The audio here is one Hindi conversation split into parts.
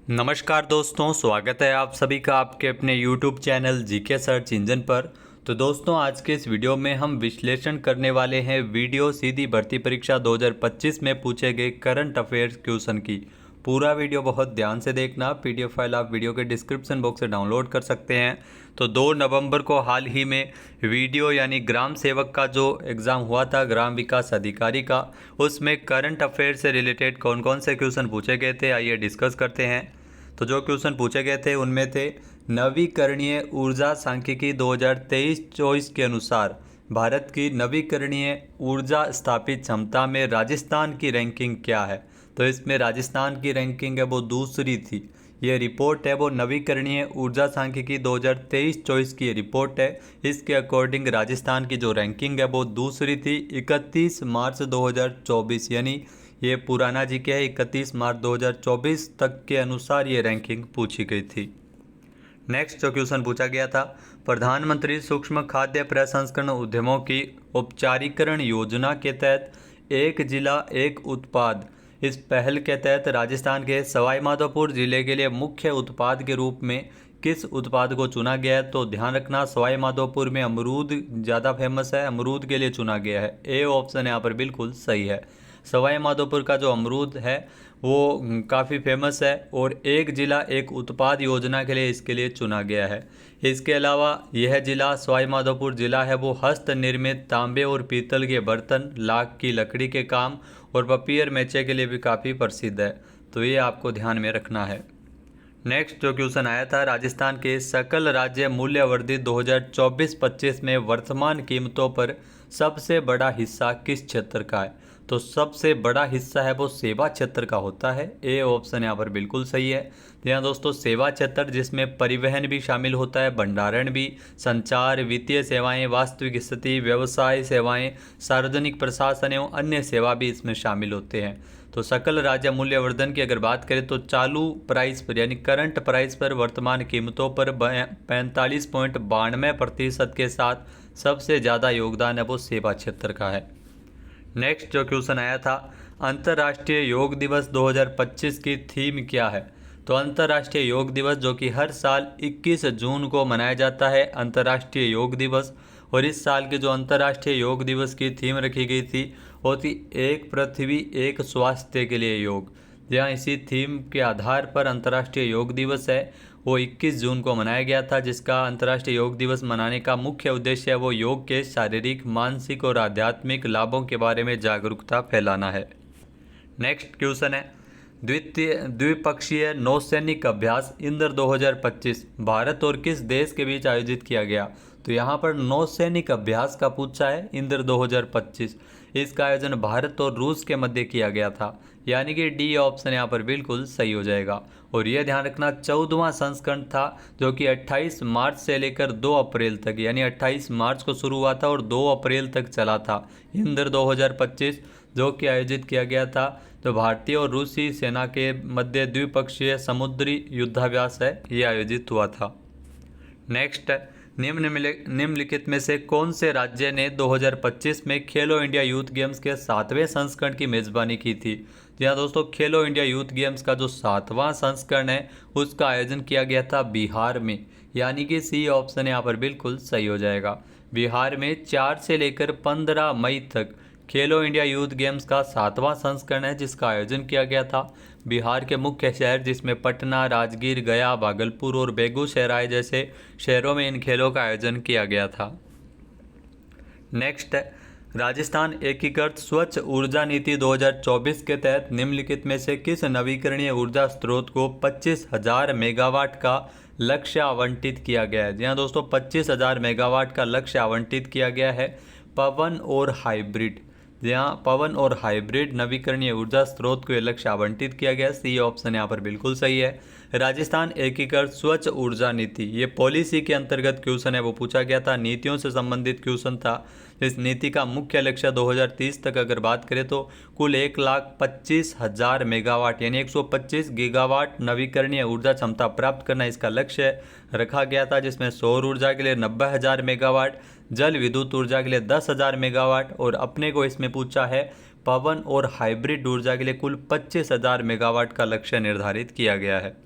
नमस्कार दोस्तों, स्वागत है आप सभी का आपके अपने YouTube channel GK search engine पर। तो दोस्तों, आज के इस वीडियो में हम विश्लेषण करने वाले हैं वीडियो सीधी भर्ती परीक्षा 2025 में पूछे गए करंट अफेयर्स क्वेश्चन की। पूरा वीडियो बहुत ध्यान से देखना। पीडीएफ फाइल आप वीडियो के डिस्क्रिप्शन बॉक्स से डाउनलोड कर सकते हैं। तो 2 नवंबर को हाल ही में वीडियो यानी ग्राम सेवक का जो एग्ज़ाम हुआ था, ग्राम विकास अधिकारी का, उसमें करंट अफेयर से रिलेटेड कौन कौन से क्वेश्चन पूछे गए थे, आइए डिस्कस करते हैं। तो जो क्वेश्चन पूछे गए थे उनमें थे, नवीकरणीय ऊर्जा सांख्यिकी 2023-24 के अनुसार भारत की नवीकरणीय ऊर्जा स्थापित क्षमता में राजस्थान की रैंकिंग क्या है। तो इसमें राजस्थान की रैंकिंग है वो दूसरी थी। ये रिपोर्ट है वो नवीकरणीय ऊर्जा सांख्यिकी 2023-24 की रिपोर्ट है। इसके अकॉर्डिंग राजस्थान की जो रैंकिंग है वो दूसरी थी 31 मार्च 2024, यानी ये पुराना जीके है। 31 मार्च 2024 तक के अनुसार ये रैंकिंग पूछी गई थी। नेक्स्ट जो क्वेश्चन पूछा गया था, प्रधानमंत्री सूक्ष्म खाद्य प्रसंस्करण उद्यमों की औपचारीकरण योजना के तहत एक जिला एक उत्पाद, इस पहल के तहत राजस्थान के सवाई माधोपुर जिले के लिए मुख्य उत्पाद के रूप में किस उत्पाद को चुना गया है। तो ध्यान रखना, सवाई माधोपुर में अमरूद ज़्यादा फेमस है, अमरूद के लिए चुना गया है। ए ऑप्शन यहाँ पर बिल्कुल सही है। सवाई माधोपुर का जो अमरूद है वो काफ़ी फेमस है और एक जिला एक उत्पाद योजना के लिए इसके लिए चुना गया है। इसके अलावा यह जिला, सवाई माधोपुर जिला है वो हस्त निर्मित तांबे और पीतल के बर्तन, लाख की लकड़ी के काम और पपीयर मैचे के लिए भी काफ़ी प्रसिद्ध है। तो ये आपको ध्यान में रखना है। नेक्स्ट जो क्वेश्चन आया था, राजस्थान के सकल राज्य मूल्यवर्धित 2024-25 में वर्तमान कीमतों पर सबसे बड़ा हिस्सा किस क्षेत्र का है। तो सबसे बड़ा हिस्सा है वो सेवा क्षेत्र का होता है। ए ऑप्शन यहाँ पर बिल्कुल सही है। यहाँ दोस्तों सेवा क्षेत्र जिसमें परिवहन भी शामिल होता है, भंडारण भी, संचार, वित्तीय सेवाएं, वास्तविक स्थिति, व्यवसाय सेवाएं, सार्वजनिक प्रशासन एवं अन्य सेवा भी इसमें शामिल होते हैं। तो सकल राज्य मूल्यवर्धन की अगर बात करें तो चालू प्राइस पर यानी करंट प्राइस पर वर्तमान कीमतों पर 45.92% के साथ सबसे ज़्यादा योगदान है वो सेवा क्षेत्र का है। नेक्स्ट जो क्वेश्चन आया था, अंतर्राष्ट्रीय योग दिवस 2025 की थीम क्या है। तो अंतर्राष्ट्रीय योग दिवस जो कि हर साल 21 जून को मनाया जाता है, अंतर्राष्ट्रीय योग दिवस। और इस साल के जो अंतर्राष्ट्रीय योग दिवस की थीम रखी गई थी वो थी एक पृथ्वी एक स्वास्थ्य के लिए योग। जहाँ इसी थीम के आधार पर अंतर्राष्ट्रीय योग दिवस है वो 21 जून को मनाया गया था, जिसका अंतर्राष्ट्रीय योग दिवस मनाने का मुख्य उद्देश्य है वो योग के शारीरिक, मानसिक और आध्यात्मिक लाभों के बारे में जागरूकता फैलाना है। नेक्स्ट क्वेश्चन है, द्विपक्षीय नौसैनिक अभ्यास इंद्र 2025 भारत और किस देश के बीच आयोजित किया गया। तो यहाँ पर नौसैनिक अभ्यास का पूछा है, इंद्र 2025। इसका आयोजन भारत और रूस के मध्य किया गया था, यानी कि डी ऑप्शन यहाँ पर बिल्कुल सही हो जाएगा। और यह ध्यान रखना 14वां संस्करण था जो कि 28 मार्च से लेकर 2 अप्रैल तक, यानी 28 मार्च को शुरू हुआ था और 2 अप्रैल तक चला था। इंद्र 2025 जो कि आयोजित किया गया था, जो भारतीय और रूसी सेना के मध्य द्विपक्षीय समुद्री युद्धाभ्यास है, ये आयोजित हुआ था। नेक्स्ट, निम्नलिखित में से कौन से राज्य ने 2025 में खेलो इंडिया यूथ गेम्स के 7वें संस्करण की मेज़बानी की थी। जी हाँ दोस्तों, खेलो इंडिया यूथ गेम्स का जो 7वां संस्करण है उसका आयोजन किया गया था बिहार में, यानी कि सी ऑप्शन यहाँ पर बिल्कुल सही हो जाएगा। बिहार में 4 से लेकर 15 मई तक खेलो इंडिया यूथ गेम्स का 7वां संस्करण है जिसका आयोजन किया गया था। बिहार के मुख्य शहर जिसमें पटना, राजगीर, गया, भागलपुर और बेगूसराय जैसे शहरों में इन खेलों का आयोजन किया गया था। नेक्स्ट है, राजस्थान एकीकृत स्वच्छ ऊर्जा नीति 2024 के तहत निम्नलिखित में से किस नवीकरणीय ऊर्जा स्रोत को 25,000 मेगावाट का लक्ष्य आवंटित किया गया है। जी हाँ दोस्तों, 25,000 मेगावाट का लक्ष्य आवंटित किया गया है पवन और हाइब्रिड। जहाँ पवन और हाइब्रिड नवीकरणीय ऊर्जा स्रोत को लक्ष्य आवंटित किया गया। सी ऑप्शन यहाँ पर बिल्कुल सही है। राजस्थान एकीकृत स्वच्छ ऊर्जा नीति, ये पॉलिसी के अंतर्गत क्वेश्चन है वो पूछा गया था, नीतियों से संबंधित क्वेश्चन था। इस नीति का मुख्य लक्ष्य 2030 तक अगर बात करें तो कुल 1,25,000 मेगावाट यानी 125 गीगावाट नवीकरणीय ऊर्जा क्षमता प्राप्त करना इसका लक्ष्य रखा गया था, जिसमें सौर ऊर्जा के लिए 90,000 मेगावाट, जल विद्युत ऊर्जा के लिए 10,000 मेगावाट और अपने को इसमें पूछा है पवन और हाइब्रिड ऊर्जा के लिए कुल 25,000 मेगावाट का लक्ष्य निर्धारित किया गया है।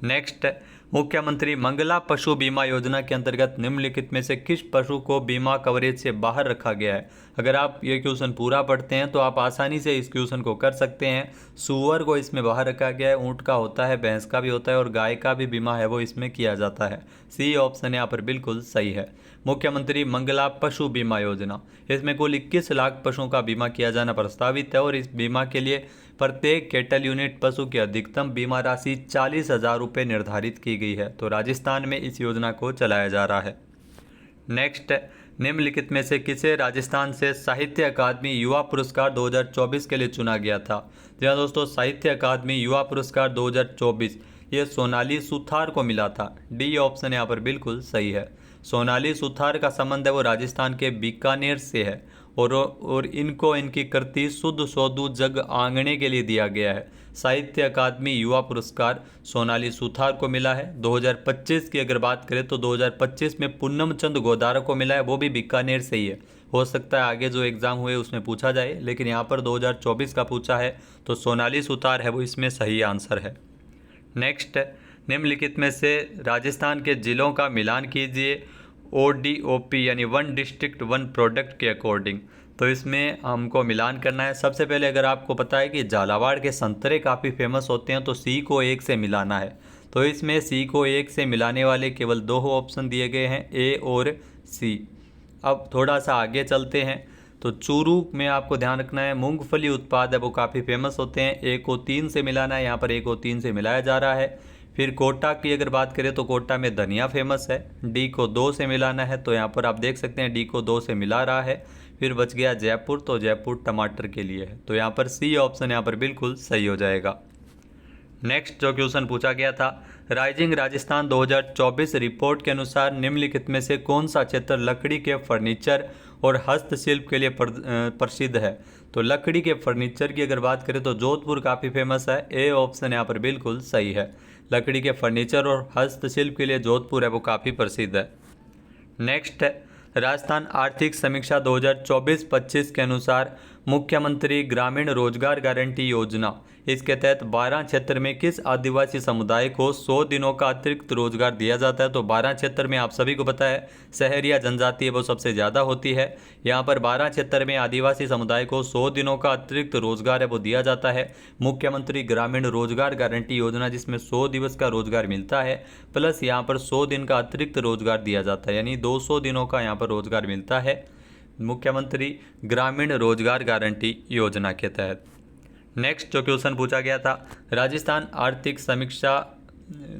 नेक्स्ट, मुख्यमंत्री मंगला पशु बीमा योजना के अंतर्गत निम्नलिखित में से किस पशु को बीमा कवरेज से बाहर रखा गया है? अगर आप ये क्वेश्चन पूरा पढ़ते हैं तो आप आसानी से इस क्वेश्चन को कर सकते हैं। सूअर को इसमें बाहर रखा गया है, ऊँट का होता है, भैंस का भी होता है और गाय का भी बीमा है वो इसमें किया जाता है। सी ऑप्शन यहाँ पर बिल्कुल सही है। मुख्यमंत्री मंगला पशु बीमा योजना, इसमें कुल 21 लाख पशुओं का बीमा किया जाना प्रस्तावित है और इस बीमा के लिए प्रत्येक कैटल यूनिट पशु की अधिकतम बीमा राशि 40,000 रुपये निर्धारित की गई है। तो राजस्थान में इस योजना को चलाया जा रहा है। नेक्स्ट, निम्नलिखित में से किसे राजस्थान से साहित्य अकादमी युवा पुरस्कार 2024 के लिए चुना गया था? जी हाँ दोस्तों, साहित्य अकादमी युवा पुरस्कार 2024 ये सोनाली सुथार को मिला था। डी ऑप्शन यहाँ पर बिल्कुल सही है। सोनाली सुथार का संबंध है वो राजस्थान के बीकानेर से है और इनको इनकी कृति शुद्ध सोदू जग आंगणे के लिए दिया गया है। साहित्य अकादमी युवा पुरस्कार सोनाली सुथार को मिला है। 2025 की अगर बात करें तो 2025 में पूनम चंद गोदारा को मिला है, वो भी बीकानेर से ही है। हो सकता है आगे जो एग्ज़ाम हुए उसमें पूछा जाए, लेकिन यहाँ पर 2024 का पूछा है तो सोनाली सुथार है वो इसमें सही आंसर है। नेक्स्ट, निम्नलिखित में से राजस्थान के जिलों का मिलान कीजिए ODOP यानी वन डिस्ट्रिक्ट वन प्रोडक्ट के अकॉर्डिंग। तो इसमें हमको मिलान करना है। सबसे पहले अगर आपको पता है कि झालावाड़ के संतरे काफ़ी फेमस होते हैं तो सी को 1 से मिलाना है। तो इसमें सी को 1 से मिलाने वाले केवल 2 ऑप्शन दिए गए हैं, ए और सी। अब थोड़ा सा आगे चलते हैं तो चूरू में आपको ध्यान रखना है, मूंगफली उत्पाद है वो काफ़ी फेमस होते हैं। ए को 3 से मिलाना है, यहाँ पर ए को 3 से मिलाया जा रहा है। फिर कोटा की अगर बात करें तो कोटा में धनिया फेमस है, डी को 2 से मिलाना है। तो यहाँ पर आप देख सकते हैं डी को 2 से मिला रहा है। फिर बच गया जयपुर, तो जयपुर टमाटर के लिए है। तो यहाँ पर सी ऑप्शन यहाँ पर बिल्कुल सही हो जाएगा। नेक्स्ट जो क्वेश्चन पूछा गया था, राइजिंग राजस्थान 2024 रिपोर्ट के अनुसार निम्नलिखित में से कौन सा क्षेत्र लकड़ी के फर्नीचर और हस्तशिल्प के लिए प्रसिद्ध है? तो लकड़ी के फर्नीचर की अगर बात करें तो जोधपुर काफ़ी फेमस है। ए ऑप्शन यहाँ पर बिल्कुल सही है। लकड़ी के फर्नीचर और हस्तशिल्प के लिए जोधपुर है वो काफ़ी प्रसिद्ध है। नेक्स्ट है, राजस्थान आर्थिक समीक्षा 2024-25 के अनुसार मुख्यमंत्री ग्रामीण रोजगार गारंटी योजना, इसके तहत 12 क्षेत्र में किस आदिवासी समुदाय को 100 दिनों का अतिरिक्त रोजगार दिया जाता है? तो 12 क्षेत्र में आप सभी को पता है शहर या जनजातीय वो सबसे ज़्यादा होती है। यहाँ पर 12 क्षेत्र में आदिवासी समुदाय को 100 दिनों का अतिरिक्त रोजगार है वो दिया जाता है। मुख्यमंत्री ग्रामीण रोजगार गारंटी योजना, जिसमें 100 दिवस का रोजगार मिलता है प्लस यहाँ पर 100 दिन का अतिरिक्त रोजगार दिया जाता है, यानी 200 दिनों का यहाँ पर रोजगार मिलता है मुख्यमंत्री ग्रामीण रोजगार गारंटी योजना के तहत। नेक्स्ट जो क्वेश्चन पूछा गया था, राजस्थान आर्थिक समीक्षा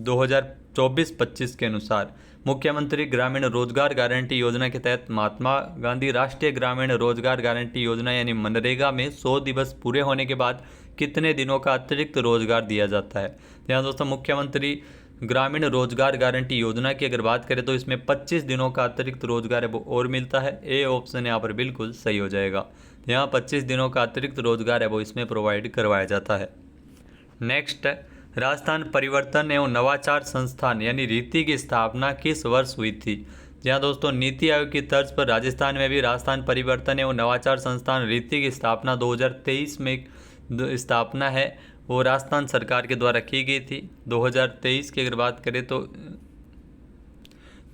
2024-25 के अनुसार मुख्यमंत्री ग्रामीण रोजगार गारंटी योजना के तहत महात्मा गांधी राष्ट्रीय ग्रामीण रोजगार गारंटी योजना यानी मनरेगा में 100 दिवस पूरे होने के बाद कितने दिनों का अतिरिक्त रोजगार दिया जाता है? यहाँ दोस्तों मुख्यमंत्री ग्रामीण रोजगार गारंटी योजना की अगर बात करें तो इसमें 25 दिनों का अतिरिक्त रोजगार है वो और मिलता है। ए ऑप्शन यहाँ पर बिल्कुल सही हो जाएगा। यहाँ 25 दिनों का अतिरिक्त रोजगार है वो इसमें प्रोवाइड करवाया जाता है। नेक्स्ट, राजस्थान परिवर्तन एवं नवाचार संस्थान यानी रीति की स्थापना किस वर्ष हुई थी? जहाँ दोस्तों नीति आयोग की तर्ज पर राजस्थान में भी राजस्थान परिवर्तन एवं नवाचार संस्थान रीति की स्थापना 2023 में स्थापना है वो राजस्थान सरकार के द्वारा की गई थी। 2023 की अगर बात करें तो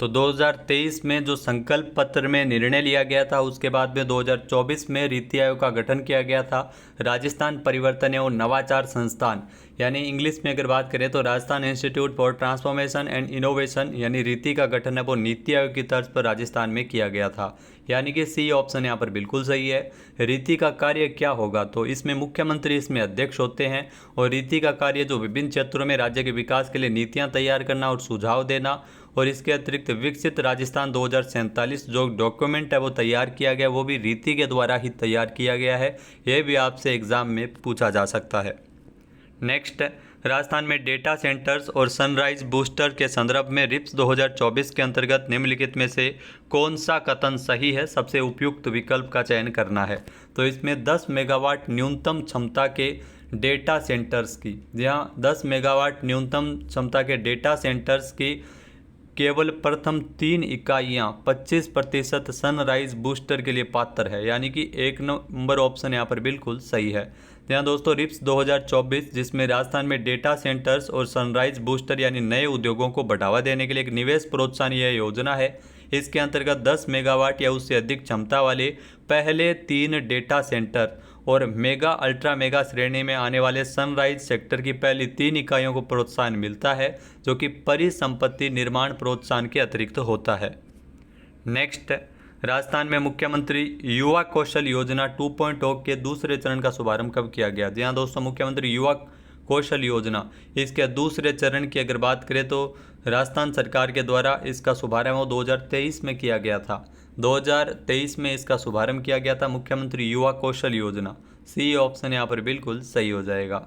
2023 में जो संकल्प पत्र में निर्णय लिया गया था उसके बाद में 2024 में रीति आयोग का गठन किया गया था। राजस्थान परिवर्तन एवं नवाचार संस्थान यानी इंग्लिश में अगर बात करें तो Rajasthan institute for transformation and innovation यानी रीति का गठन है वो नीति आयोग की तर्ज पर राजस्थान में किया गया था, यानी कि सी ऑप्शन यहाँ पर बिल्कुल सही है। रीति का कार्य क्या होगा? तो इसमें मुख्यमंत्री इसमें अध्यक्ष होते हैं और रीति का कार्य जो विभिन्न क्षेत्रों में राज्य के विकास के लिए नीतियाँ तैयार करना और सुझाव देना, और इसके अतिरिक्त विकसित राजस्थान 2047 जो डॉक्यूमेंट है वो तैयार किया गया वो भी रीति के द्वारा ही तैयार किया गया है। ये भी आपसे एग्जाम में पूछा जा सकता है। नेक्स्ट, राजस्थान में डेटा सेंटर्स और सनराइज बूस्टर के संदर्भ में रिप्स 2024 के अंतर्गत निम्नलिखित में से कौन सा कथन सही है? सबसे उपयुक्त विकल्प का चयन करना है। तो इसमें 10 मेगावाट न्यूनतम क्षमता के डेटा सेंटर्स की, जहाँ 10 मेगावाट न्यूनतम क्षमता के डेटा सेंटर्स की केवल प्रथम 3 इकाइयाँ 25% सनराइज बूस्टर के लिए पात्र है, यानी कि 1 नंबर ऑप्शन यहाँ पर बिल्कुल सही है। जहाँ दोस्तों रिप्स 2024, जिसमें राजस्थान में डेटा सेंटर्स और सनराइज बूस्टर यानी नए उद्योगों को बढ़ावा देने के लिए एक निवेश प्रोत्साहन यह योजना है। इसके अंतर्गत 10 मेगावाट या उससे अधिक क्षमता वाले पहले 3 डेटा सेंटर और मेगा अल्ट्रा मेगा श्रेणी में आने वाले सनराइज सेक्टर की पहली 3 इकाइयों को प्रोत्साहन मिलता है, जो कि परिसंपत्ति निर्माण प्रोत्साहन के अतिरिक्त होता है। नेक्स्ट, राजस्थान में मुख्यमंत्री युवा कौशल योजना 2.0 के दूसरे चरण का शुभारंभ कब किया गया? जी हाँ दोस्तों, मुख्यमंत्री युवा कौशल योजना इसके दूसरे चरण की अगर बात करें तो राजस्थान सरकार के द्वारा इसका शुभारंभ 2023 में किया गया था। 2023 में इसका शुभारंभ किया गया था मुख्यमंत्री युवा कौशल योजना। सी ऑप्शन यहाँ पर बिल्कुल सही हो जाएगा।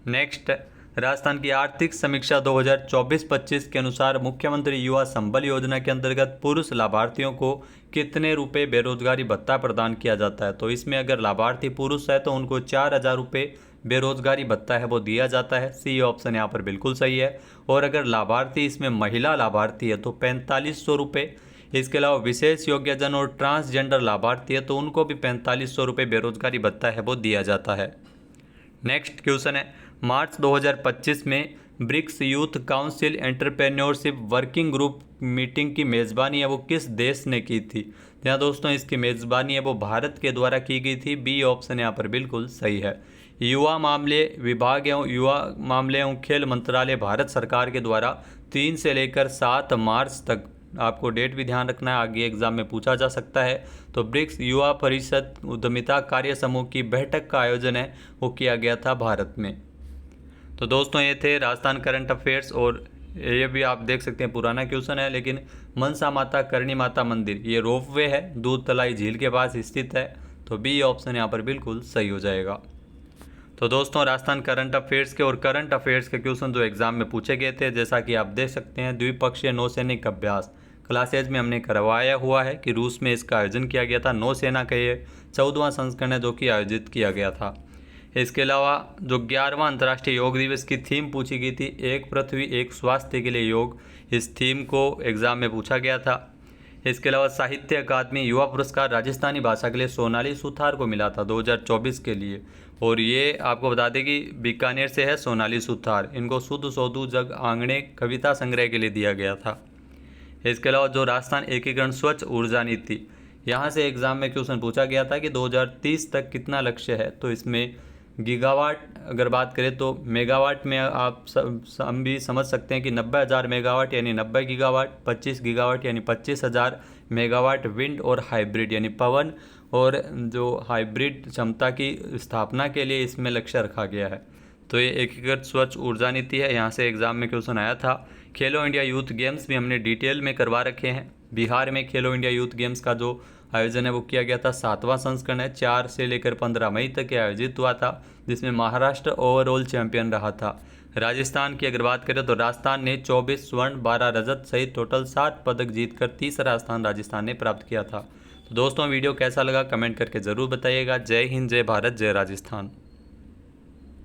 नेक्स्ट, राजस्थान की आर्थिक समीक्षा 2024-25 के अनुसार मुख्यमंत्री युवा संबल योजना के अंतर्गत पुरुष लाभार्थियों को कितने रुपए बेरोजगारी भत्ता प्रदान किया जाता है? तो इसमें अगर लाभार्थी पुरुष है तो उनको 4,000 रुपये बेरोजगारी भत्ता है वो दिया जाता है। सी ऑप्शन यहाँ पर बिल्कुल सही है। और अगर लाभार्थी इसमें महिला लाभार्थी है तो 4500 रुपये। इसके अलावा विशेष योग्यजन और ट्रांसजेंडर लाभार्थी है तो उनको भी 4500 रुपये बेरोजगारी भत्ता है वो दिया जाता है। नेक्स्ट क्वेश्चन है, मार्च 2025 में BRICS youth council entrepreneurship working group meeting की मेज़बानी है वो किस देश ने की थी? जहाँ दोस्तों इसकी मेज़बानी है वो भारत के द्वारा की गई थी। बी ऑप्शन यहाँ पर बिल्कुल सही है। युवा मामले विभाग एवं युवा मामले एवं खेल मंत्रालय भारत सरकार के द्वारा 3 से लेकर 7 मार्च तक, आपको डेट भी ध्यान रखना है, आगे एग्जाम में पूछा जा सकता है, तो ब्रिक्स युवा परिषद उद्यमिता कार्य समूह की बैठक का आयोजन है वो किया गया था भारत में। तो दोस्तों ये थे राजस्थान करंट अफेयर्स, और ये भी आप देख सकते हैं पुराना क्वेश्चन है, लेकिन मनसा माता करणी माता मंदिर ये रोपवे है, दूध तलाई झील के पास स्थित है, तो बी ऑप्शन यहाँ पर बिल्कुल सही हो जाएगा। तो दोस्तों राजस्थान करंट अफेयर्स के और करंट अफेयर्स के क्वेश्चन जो एग्जाम में पूछे गए थे, जैसा कि आप देख सकते हैं, द्विपक्षीय नौसैनिक अभ्यास क्लासेज में हमने करवाया हुआ है कि रूस में इसका आयोजन किया गया था। नौसेना का ये 14वां संस्करण है जो कि आयोजित किया गया था। इसके अलावा जो 11वां अंतर्राष्ट्रीय योग दिवस की थीम पूछी गई थी, एक पृथ्वी एक स्वास्थ्य के लिए योग, इस थीम को एग्जाम में पूछा गया था। इसके अलावा साहित्य अकादमी युवा पुरस्कार राजस्थानी भाषा के लिए सोनाली सुथार को मिला था 2024 के लिए, और ये आपको बता दें कि बीकानेर से है सोनाली सुथार। इनको शुद्ध सोधु जग आंगणे कविता संग्रह के लिए दिया गया था। इसके अलावा जो राजस्थान एकीकरण स्वच्छ ऊर्जा नीति, यहाँ से एग्जाम में क्वेश्चन पूछा गया था कि 2030 तक कितना लक्ष्य है, तो इसमें गीगावाट अगर बात करें तो मेगावाट में आप हम भी समझ सकते हैं कि 90,000 मेगावाट यानी 90 गीगावाट, 25 गीगावाट यानी 25,000 मेगावाट विंड और हाइब्रिड यानी पवन और जो हाइब्रिड क्षमता की स्थापना के लिए इसमें लक्ष्य रखा गया है। तो ये एकीकृत स्वच्छ ऊर्जा नीति है, यहाँ से एग्जाम में क्वेश्चन आया था। खेलो इंडिया यूथ गेम्स भी हमने डिटेल में करवा रखे हैं। बिहार में खेलो इंडिया यूथ गेम्स का जो आयोजन है वो किया गया था, 7वां संस्करण है, 4 से लेकर 15 मई तक आयोजित हुआ था, जिसमें महाराष्ट्र ओवरऑल चैंपियन रहा था। राजस्थान की अगर बात करें तो राजस्थान ने 24 स्वर्ण 12 रजत सहित टोटल 60 पदक जीतकर तीसरा स्थान राजस्थान ने प्राप्त किया था। तो दोस्तों वीडियो कैसा लगा कमेंट करके ज़रूर बताइएगा। जय हिंद, जय भारत, जय राजस्थान।